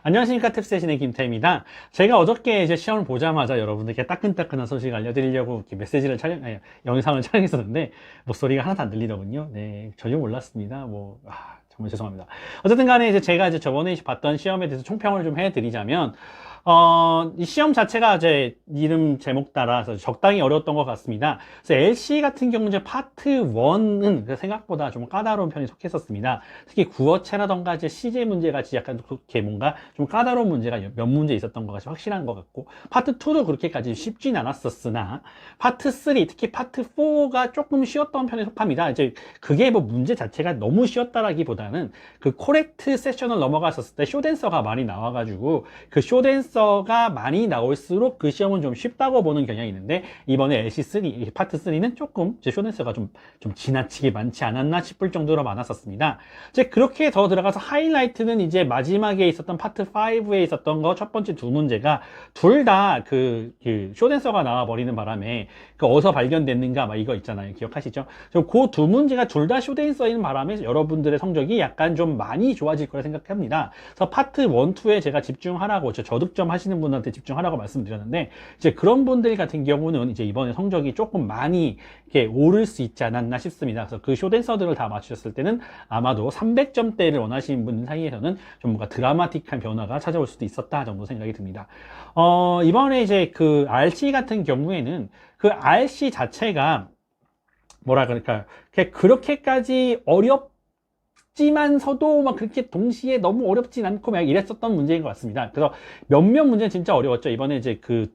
안녕하십니까. 탭세신의 김태입니다. 제가 어저께 이제 시험을 보자마자 여러분들께 따끈따끈한 소식 알려드리려고 이렇게 메시지를 영상을 촬영했었는데, 목소리가 하나도 안 들리더군요. 네, 전혀 몰랐습니다. 정말 죄송합니다. 어쨌든 간에 이제 제가 저번에 봤던 시험에 대해서 총평을 좀 해드리자면, 이 시험 자체가 제 이름 제목 따라서 적당히 어려웠던 것 같습니다. 그래서 LC 같은 경우 이제 파트 1은 생각보다 좀 까다로운 편에 속했었습니다. 특히 구어체라던가 이제 CJ 문제 같이 약간 그렇게 뭔가 좀 까다로운 문제가 몇 문제 있었던 것 같이 확실한 것 같고, 파트 2도 그렇게까지 쉽진 않았었으나, 파트 3, 특히 파트 4가 조금 쉬웠던 편에 속합니다. 이제 그게 뭐 문제 자체가 너무 쉬웠다라기보다는 그 코렉트 세션을 넘어갔었을 때 쇼댄서가 많이 나와가지고 그 쇼댄서가 많이 나올수록 그 시험은 좀 쉽다고 보는 경향이 있는데, 이번에 LC3 파트 3는 조금 쇼댄서가 좀 지나치게 많지 않았나 싶을 정도로 많았었습니다. 이제 그렇게 더 들어가서 하이라이트는 이제 마지막에 있었던 파트 5에 있었던 거 첫 번째 두 문제가 둘 다 그 쇼댄서가 나와 버리는 바람에 그 어디서 발견됐는가 막 이거 있잖아요. 기억하시죠? 그 두 문제가 둘 다 쇼댄서인 바람에 여러분들의 성적이 약간 좀 많이 좋아질 거라 생각합니다. 그래서 파트 1, 2에 제가 집중하라고, 저득점 하시는 분한테 집중하라고 말씀드렸는데, 이제 그런 분들 같은 경우는 이제 이번에 성적이 조금 많이 이렇게 오를 수 있지 않았나 싶습니다. 그래서 그 쇼댄서들을 다 맞추셨을 때는 아마도 300점대를 원하시는 분들 사이에서는 좀 뭔가 드라마틱한 변화가 찾아올 수도 있었다 정도 생각이 듭니다. 이번에 이제 그 RC 같은 경우에는 그 RC 자체가 뭐라 그럴까요? 그렇게까지 어렵지만서도 막 그렇게 동시에 너무 어렵진 않고 막 이랬었던 문제인 것 같습니다. 그래서 몇몇 문제는 진짜 어려웠죠. 이번에 이제 그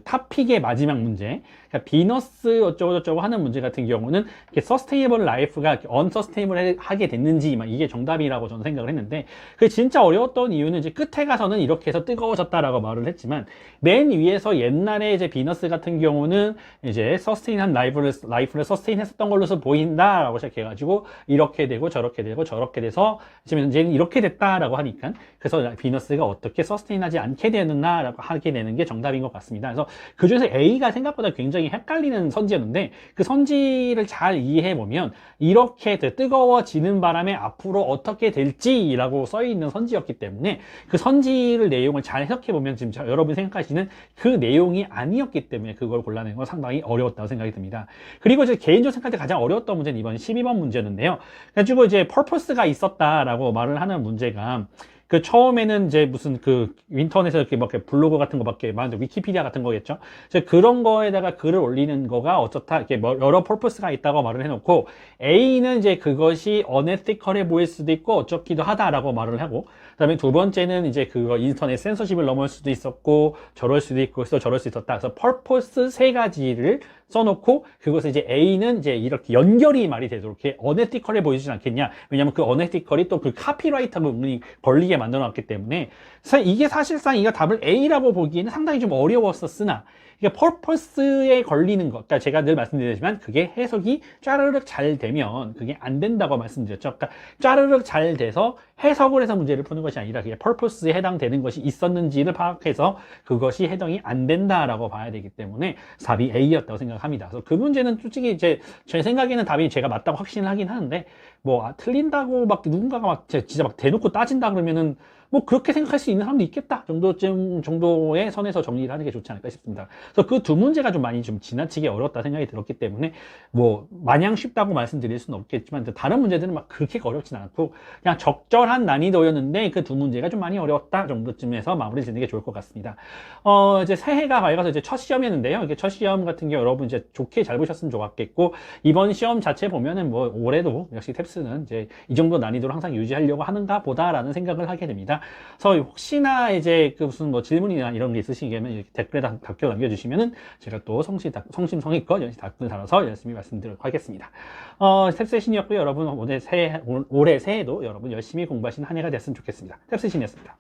탑픽의 마지막 문제, 그러니까 비너스 어쩌고저쩌고 하는 문제 같은 경우는 서스테이너블 라이프가 언서스테이너블 하게 됐는지 막 이게 정답이라고 저는 생각을 했는데, 그게 진짜 어려웠던 이유는 이제 끝에 가서는 이렇게 해서 뜨거워졌다라고 말을 했지만, 맨 위에서 옛날에 이제 비너스 같은 경우는 이제 서스테인한 라이프를 서스테인 했었던 걸로서 보인다라고 시작해가지고 이렇게 되고 저렇게 되고 저렇게 돼서 지금 이제는 이렇게 됐다라고 하니까, 그래서 비너스가 어떻게 서스테인하지 않게 되느냐라고 하게 되는 게 정답인 것 같습니다. 그래서 그 중에서 A가 생각보다 굉장히 헷갈리는 선지였는데, 그 선지를 잘 이해해보면 이렇게 뜨거워지는 바람에 앞으로 어떻게 될지라고 써있는 선지였기 때문에, 그 선지를 내용을 잘 해석해보면 지금 여러분이 생각하시는 그 내용이 아니었기 때문에 그걸 골라내는 건 상당히 어려웠다고 생각이 듭니다. 그리고 이제 개인적으로 생각할 때 가장 어려웠던 문제는 이번 12번 문제였는데요. 그래가지고 이제 purpose가 있었다라고 말을 하는 문제가, 그 처음에는 이제 무슨 그 인터넷에 이렇게 막 블로그 같은 거밖에 많은데, 위키피디아 같은 거겠죠. 그런 거에다가 글을 올리는 거가 어쩌다 이렇게 여러 퍼포스가 있다고 말을 해놓고, A는 이제 그것이 unethical해 보일 수도 있고 어쩌기도 하다라고 말을 하고, 그다음에 두 번째는 이제 그거 인터넷 센서십을 넘을 수도 있었고 저럴 수도 있고 저럴 수 있었다. 그래서 퍼포스 세 가지를 써놓고, 그것을 이제 A는 이제 이렇게 연결이 말이 되도록 이렇게 unethical해 보이지 않겠냐. 왜냐면 그 unethical이 또 그 카피라이터 부분이 걸리게 만들어 놨기 때문에, 이게 사실상 이거 답을 A라고 보기에는 상당히 좀 어려웠었으나, 이게 purpose에 걸리는 것, 그러니까 제가 늘 말씀드리지만 그게 해석이 짜르륵 잘 되면 그게 안 된다고 말씀드렸죠. 그러니까 짜르륵 잘 돼서 해석을 해서 문제를 푸는 것이 아니라 그게 purpose에 해당되는 것이 있었는지를 파악해서 그것이 해당이 안 된다라고 봐야 되기 때문에 답이 A였다고 생각합니다. 그래서 그 문제는 솔직히 제 생각에는 답이 제가 맞다고 확신을 하긴 하는데, 틀린다고 막 누군가가 막 진짜 막 대놓고 따진다 그러면은 그렇게 생각할 수 있는 사람도 있겠다 정도의 선에서 정리를 하는 게 좋지 않을까 싶습니다. 그래서 그 두 문제가 좀 많이 좀 지나치게 어렵다 생각이 들었기 때문에, 마냥 쉽다고 말씀드릴 수는 없겠지만, 다른 문제들은 막 그렇게 어렵진 않고 그냥 적절한 난이도였는데, 그 두 문제가 좀 많이 어려웠다 정도쯤에서 마무리 짓는 게 좋을 것 같습니다. 이제 새해가 밝아서 이제 첫 시험이었는데요. 이게 첫 시험 같은 경우 여러분 이제 좋게 잘 보셨으면 좋았겠고, 이번 시험 자체 보면은 올해도 역시 탭스는 이제 이 정도 난이도를 항상 유지하려고 하는가 보다라는 생각을 하게 됩니다. 그래서 혹시나 이제 그 무슨 질문이나 이런 게 있으시면 이렇게 댓글에 답글 남겨주시면은 제가 또 성심성의껏 답글 달아서 열심히 말씀드리도록 하겠습니다. 탭세신이었고요. 여러분 올해 새해도 여러분 열심히 공부하신 한 해가 됐으면 좋겠습니다. 탭세신이었습니다.